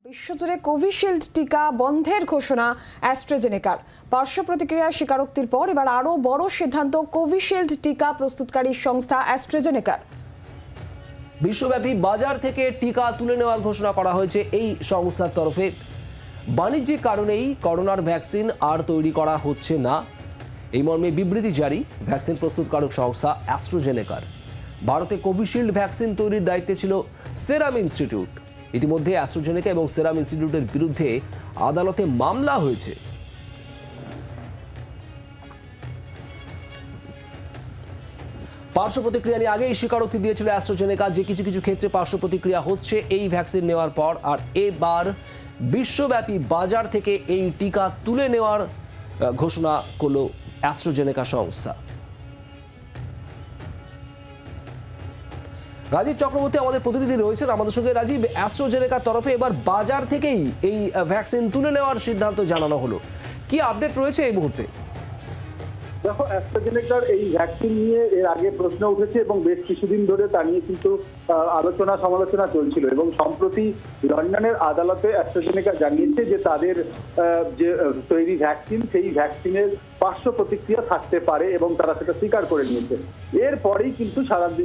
বিশ্বজুড়ে কোভিশিল্ড টিকা বন্ধের ঘোষণা অ্যাস্ট্রাজেনেকার। পার্শ্ব প্রতিক্রিয়ার স্বীকারোক্তির পর এবার আরও বড় সিদ্ধান্ত কোভিশিল্ড টিকা প্রস্তুতকারী সংস্থা অ্যাস্ট্রাজেনেকার। বিশ্বব্যাপী বাজার থেকে টিকা তুলে নেওয়ার ঘোষণা করা হয়েছে এই সংস্থার তরফে। বাণিজ্যিক কারণেই করোনার ভ্যাকসিন আর তৈরি করা হচ্ছে না, এই মর্মে বিবৃতি জারি ভ্যাকসিন প্রস্তুতকারক সংস্থা অ্যাস্ট্রাজেনেকার। ভারতে কোভিশিল্ড ভ্যাকসিন তৈরির দায়িত্বে ছিল সেরাম ইনস্টিটিউট। ইতিমধ্যে অ্যাস্ট্রাজেনেকা এবং সেরাম ইনস্টিটিউটের বিরুদ্ধে আদালতে মামলা হয়েছে। পার্শ্ব প্রতিক্রিয়া নিয়ে আগেই স্বীকারোক্তি দিয়েছিল অ্যাস্ট্রাজেনেকা যে কিছু কিছু ক্ষেত্রে পার্শ্ব প্রতিক্রিয়া হচ্ছে এই ভ্যাকসিন নেওয়ার পর। আর এবার বিশ্বব্যাপী বাজার থেকে এই টিকা তুলে নেওয়ার ঘোষণা করল অ্যাস্ট্রাজেনেকা সংস্থা। রাজীব চক্রবর্তী আমাদের প্রতিনিধি রয়েছেন আমাদের সঙ্গে। রাজীব, অ্যাস্ট্রাজেনেকার তরফে এবার বাজার থেকেই এই ভ্যাকসিন তুলে নেওয়ার সিদ্ধান্ত জানানো হলো, কি আপডেট রয়েছে এই মুহূর্তে? দেখো, অ্যাস্ট্রাজেনেকার এই ভ্যাকসিন নিয়ে এর আগে প্রশ্ন উঠেছে এবং বেশ কিছুদিন ধরে তা নিয়ে কিন্তু আলোচনা সমালোচনা চলছিল এবং সম্প্রতি লন্ডনের আদালতে অ্যাস্ট্রাজেনেকা জানিয়েছে যে তাদের যে তৈরি ভ্যাকসিন সেই ভ্যাকসিনের পার্শ্ব প্রতিক্রিয়া থাকতে পারে এবং তারা সেটা স্বীকার করে নিয়েছে। এরপরেই কিন্তু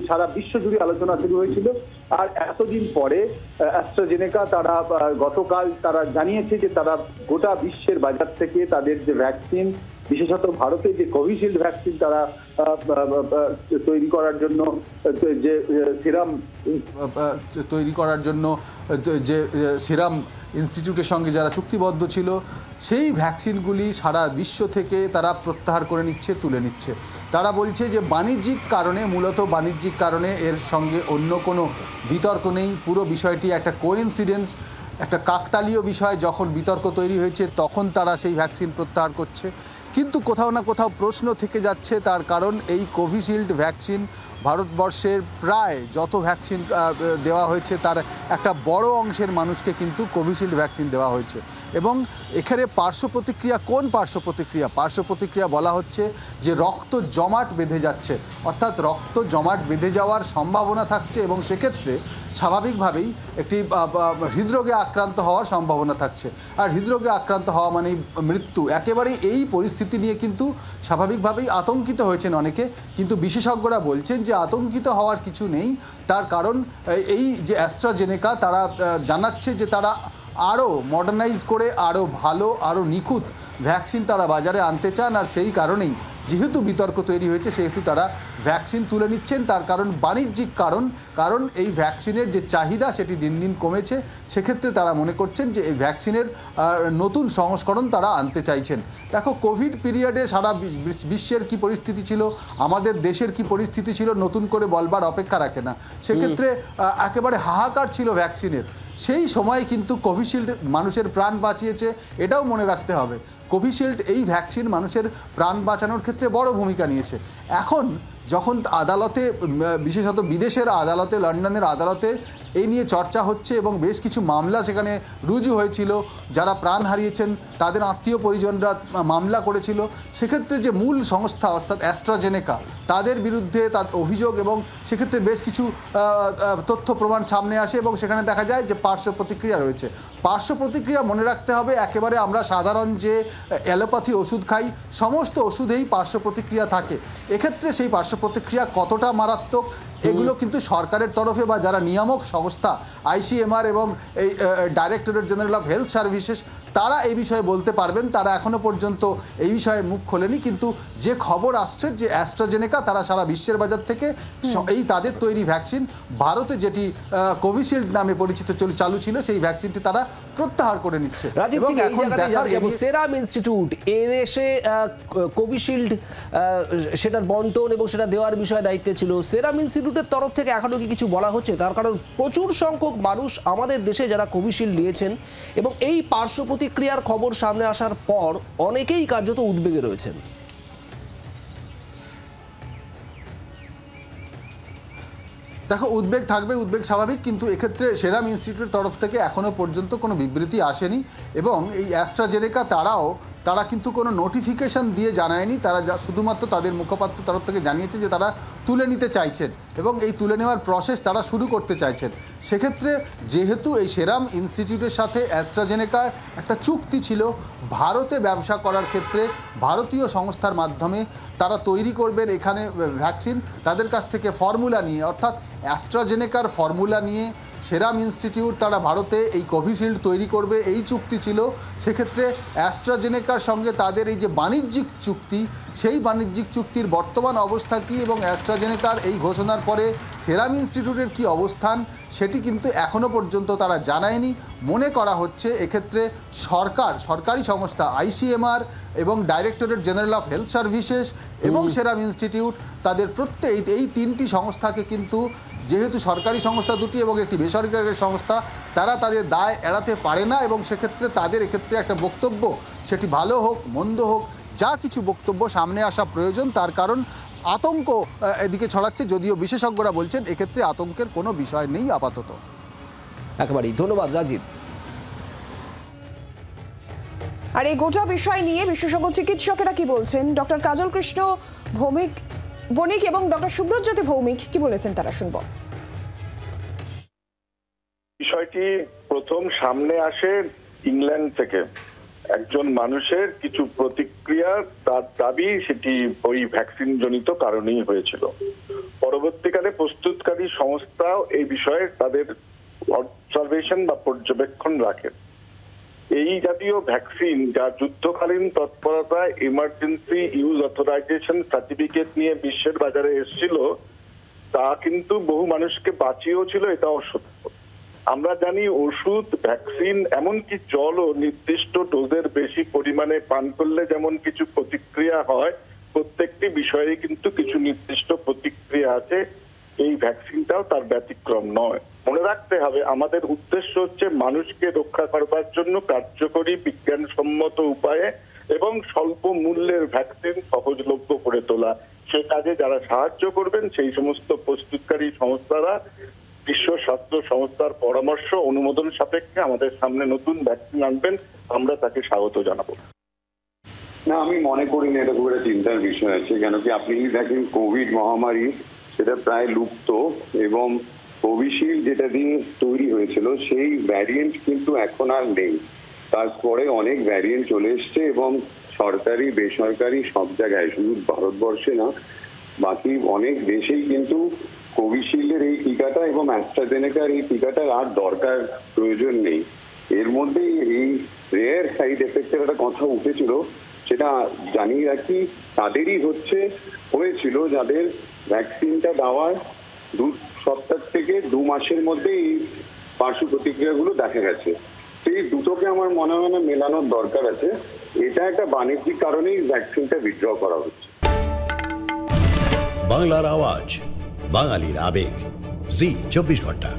সারা বিশ্ব জুড়ে আলোচনা শুরু হয়েছিল। আর এতদিন পরে অ্যাস্ট্রাজেনেকা তারা গতকাল তারা জানিয়েছে যে তারা গোটা বিশ্বের বাজার থেকে তাদের যে ভ্যাকসিন, বিশেষত ভারতে যে কোভিশিল্ড ভ্যাকসিন তারা তৈরি করার জন্য যে সিরাম ইনস্টিটিউটের সঙ্গে যারা চুক্তিবদ্ধ ছিল সেই ভ্যাকসিনগুলি সারা বিশ্ব থেকে তারা প্রত্যাহার করে নিচ্ছে, তুলে নিচ্ছে। তারা বলছে যে মূলত বাণিজ্যিক কারণে এর সঙ্গে অন্য কোনো বিতর্ক নেই। পুরো বিষয়টি একটা কোইন্সিডেন্স, একটা কাকতালীয় বিষয়। যখন বিতর্ক তৈরি হয়েছে তখন তারা সেই ভ্যাকসিন প্রত্যাহার করছে। কিন্তু কোথাও না কোথাও প্রশ্ন থেকে যাচ্ছে, তার কারণ এই কোভিশিল্ড ভ্যাকসিন ভারতবর্ষের প্রায় যত ভ্যাকসিন দেওয়া হয়েছে তার একটা বড় অংশের মানুষকে কিন্তু কোভিশিল্ড ভ্যাকসিন দেওয়া হয়েছে। এবং এখানে পার্শ্ব প্রতিক্রিয়া বলা হচ্ছে যে রক্ত জমাট বেঁধে যাচ্ছে, অর্থাৎ রক্ত জমাট বেঁধে যাওয়ার সম্ভাবনা থাকছে এবং সেক্ষেত্রে স্বাভাবিকভাবেই একটি হৃদরোগে আক্রান্ত হওয়ার সম্ভাবনা থাকছে। আর হৃদরোগে আক্রান্ত হওয়া মানেই মৃত্যু। একেবারেই এই পরিস্থিতি নিয়ে কিন্তু স্বাভাবিকভাবেই আতঙ্কিত হয়েছেন অনেকে, কিন্তু বিশেষজ্ঞরা বলছেন যে আতঙ্কিত হওয়ার কিছু নেই। তার কারণ এই যে অ্যাস্ট্রাজেনেকা তারা জানাচ্ছে যে তারা আরও মডার্নাইজ করে আরও ভালো, আরও নিখুঁত ভ্যাকসিন তারা বাজারে আনতে চান। আর সেই কারণেই যেহেতু বিতর্ক তৈরি হয়েছে সেহেতু তারা ভ্যাকসিন তুলে নিচ্ছেন। তার কারণ বাণিজ্যিক কারণ এই ভ্যাকসিনের যে চাহিদা সেটি দিন দিন কমেছে। সেক্ষেত্রে তারা মনে করছেন যে এই ভ্যাকসিনের নতুন সংস্করণ তারা আনতে চাইছেন। দেখো, কোভিড পিরিয়ডে সারা বিশ্বের কি পরিস্থিতি ছিল, আমাদের দেশের কি পরিস্থিতি ছিল নতুন করে বলবার অপেক্ষা রাখে না। সেক্ষেত্রে একেবারে হাহাকার ছিল ভ্যাকসিনের। সেই সময় কিন্তু কোভিশিল্ড মানুষের প্রাণ বাঁচিয়েছে, এটাও মনে রাখতে হবে। কোভিশিল্ড এই ভ্যাকসিন মানুষের প্রাণ বাঁচানোর ক্ষেত্রে বড় ভূমিকা নিয়েছে। এখন যখন আদালতে, বিশেষত বিদেশের আদালতে, লন্ডনের আদালতে এই নিয়ে চর্চা হচ্ছে এবং বেশ কিছু মামলা সেখানে রুজু হয়েছিল, যারা প্রাণ হারিয়েছেন তাদের আত্মীয় পরিজনরা মামলা করেছিল। সেক্ষেত্রে যে মূল সংস্থা অর্থাৎ অ্যাস্ট্রাজেনেকা তাদের বিরুদ্ধে তার অভিযোগ এবং সেক্ষেত্রে বেশ কিছু তথ্য প্রমাণ সামনে আসে এবং সেখানে দেখা যায় যে পার্শ্ব প্রতিক্রিয়া রয়েছে। পার্শ্ব প্রতিক্রিয়া মনে রাখতে হবে, একেবারে আমরা সাধারণ যে অ্যালোপ্যাথি ওষুধ খাই সমস্ত ওষুধেই পার্শ্ব প্রতিক্রিয়া থাকে। এক্ষেত্রে সেই পার্শ্ব প্রতিক্রিয়া কতটা মারাত্মক এগুলো কিন্তু সরকারের তরফে বা যারা নিয়ামক সংস্থা ICMR এবং এই directorate general of health services তারা এই বিষয়ে বলতে পারবেন। তারা এখনো পর্যন্ত এই বিষয়ে মুখ খোলেনি। কিন্তু যে খবর আসছে যে অ্যাস্ট্রাজেনেকা তারা সারা বিশ্বের বাজার থেকে এই তাদের তৈরি ভ্যাকসিন, ভারতে যেটি কোভিশিল্ড নামে পরিচিত চালু ছিল সেই ভ্যাকসিনটি তারা প্রত্যাহার করে নিচ্ছে। এবং এখন সেরাম ইনস্টিটিউট এদেশে কোভিশিল্ড সেটার বন্টন এবং সেটা দেওয়ার বিষয়ে দায়িত্বে ছিল। সেরাম ইনস্টিটিউটের তরফ থেকে এখনো কি কিছু বলা হচ্ছে? তার কারণ প্রচুর সংখ্যক মানুষ আমাদের দেশে যারা কোভিশিল্ড নিয়েছেন এবং এই পার্শ্ব প্রতিক্রিয়ার খবর সামনে আসার পর অনেকেই কার্যত উদ্বেগে রয়েছেন। দেখো, উদ্বেগ থাকবে, উদ্বেগ স্বাভাবিক, কিন্তু এক্ষেত্রে সেরাম ইনস্টিটিউটের তরফ থেকে এখনও পর্যন্ত কোনো বিবৃতি আসেনি এবং এই অ্যাস্ট্রাজেনেকা তারাও তারা কিন্তু কোনো নোটিফিকেশন দিয়ে জানায়নি, তারা শুধুমাত্র তাদের মুখপাত্র তরফ থেকে জানিয়েছে যে তারা তুলে নিতে চাইছেন এবং এই তুলে নেওয়ার প্রসেস তারা শুরু করতে চাইছেন। সেক্ষেত্রে যেহেতু এই সেরাম ইনস্টিটিউটের সাথে অ্যাস্ট্রাজেনেকার একটা চুক্তি ছিল ভারতে ব্যবসা করার ক্ষেত্রে, ভারতীয় সংস্থার মাধ্যমে তারা তৈরি করবেন এখানে ভ্যাকসিন, তাদের কাছ থেকে ফর্মুলা নিয়ে, অর্থাৎ অ্যাস্ট্রাজেনেকার ফর্মুলা নিয়ে সেরাম ইনস্টিটিউট তারা ভারতে এই কোভিশিল্ড তৈরি করবে, এই চুক্তি ছিল। সেক্ষেত্রে অ্যাস্ট্রাজেনেকার সঙ্গে তাদের এই যে বাণিজ্যিক চুক্তি, সেই বাণিজ্যিক চুক্তির বর্তমান অবস্থা কী এবং অ্যাস্ট্রাজেনেকার এই ঘোষণার পরে সেরাম ইনস্টিটিউটের কী অবস্থান সেটি কিন্তু এখনও পর্যন্ত তারা জানায়নি। মনে করা হচ্ছে এক্ষেত্রে সরকারি সংস্থা ICMR এবং directorate general of health services এবং সেরাম ইনস্টিটিউট, তাদের এই তিনটি সংস্থাকে কিন্তু, যেহেতু সরকারি সংস্থা দুটি এবং একটি বেসরকারি সংস্থা, তারা তাদের দায় এড়াতে পারে না এবং সেক্ষেত্রে তাদের এক্ষেত্রে একটা বক্তব্য, সেটি ভালো হোক মন্দ হোক, যা কিছু বক্তব্য সামনে আসা প্রয়োজন। তার কারণ আতঙ্ক এদিকে ছড়াচ্ছে, যদিও বিশেষজ্ঞরা বলছেন এক্ষেত্রে আতঙ্কের কোনো বিষয় নেই আপাতত। একেবারেই ধন্যবাদ রাজীব। আর এই গোটা বিষয় নিয়ে বিশেষজ্ঞ চিকিৎসকেরা কি বলছেন, ডক্টর কাজল কৃষ্ণ বণিক এবং ডক্টর সুব্রতজ্যোতি ভৌমিক কি বলেছেন তারা শুনব। বিষয়টি প্রথম সামনে আসে ইংল্যান্ড থেকে। একজন মানুষের কিছু প্রতিক্রিয়া, তার দাবি সেটি ওই ভ্যাকসিন জনিত কারণেই হয়েছিল। পরবর্তীকালে প্রস্তুতকারী সংস্থাও এই বিষয়ে তাদের অবজারভেশন বা পর্যবেক্ষণ রাখে। এই জাতীয় ভ্যাকসিন যা যুদ্ধকালীন তৎপরতায় ইমার্জেন্সি ইউজ অথরাইজেশন সার্টিফিকেট নিয়ে বিশ্বের বাজারে এসেছিল, তা কিন্তু বহু মানুষকে বাঁচিয়েও ছিল, এটাও সত্য। আমরা জানি ওষুধ, ভ্যাকসিন, এমনকি জলও নির্দিষ্ট ডোজের বেশি পরিমাণে পান করলে যেমন কিছু প্রতিক্রিয়া হয়, প্রত্যেকটি বিষয়ে কিন্তু কিছু নির্দিষ্ট প্রতিক্রিয়া আছে। এই ভ্যাকসিনটাও তার ব্যতিক্রম নয়। মনে রাখতে হবে আমাদের উদ্দেশ্য হচ্ছে মানুষকে রক্ষা করবার জন্য কার্যকরী বিজ্ঞানসম্মত উপায়ে এবং স্বল্প মূল্যের ভ্যাকসিন সহজলভ্য করে তোলা। সে কাজে যারা সাহায্য করবেন সেই সমস্ত প্রস্তুতকারী সংস্থারা বিশ্ব স্বাস্থ্য সংস্থার পরামর্শ অনুমোদন সাপেক্ষে আমাদের সামনে নতুন ভ্যাকসিন আনবেন, আমরা তাকে স্বাগত জানাবো। না, আমি মনে করি না এটা খুব একটা চিন্তার বিষয় আছে। কেন কি আপনি দেখেন কোভিড মহামারী সেটা প্রায় লুপ্ত এবং কোভিশিল্ড যেটা দিয়ে তৈরি হয়েছিল সেই ভ্যারিয়েন্ট কিন্তু এখন আর নেই। তারপরে অনেক ভ্যারিয়েন্ট চলে এসছে এবং সরকারি বেসরকারি সব জায়গায়, শুধু ভারতবর্ষে না বাকি অনেক দেশেই কিন্তু কোভিশিল্ডের এই টিকাটা এবং অ্যাস্ট্রাজেনেকার এই টিকাটার আর দরকার প্রয়োজন নেই। এর মধ্যে এই রেয়ার সাইড এফেক্টের একটা কথা উঠেছিল, সেটা জানিয়ে রাখি, তাদেরই হয়েছিল যাদের ভ্যাকসিনটা দেওয়ার 2 সপ্তাহ থেকে 2 মাসের মধ্যে এই পার্শ্ব প্রতিক্রিয়াগুলো দেখা গেছে। সেই দুটোকে আমার মনে হয় না মেলানোর দরকার আছে। এটা একটা বাণিজ্যিক কারণেই ভ্যাকসিনটা উইথড্র করা হচ্ছে। বাংলার আওয়াজ, বাঙালির আবেগ, জি 24 ঘন্টা।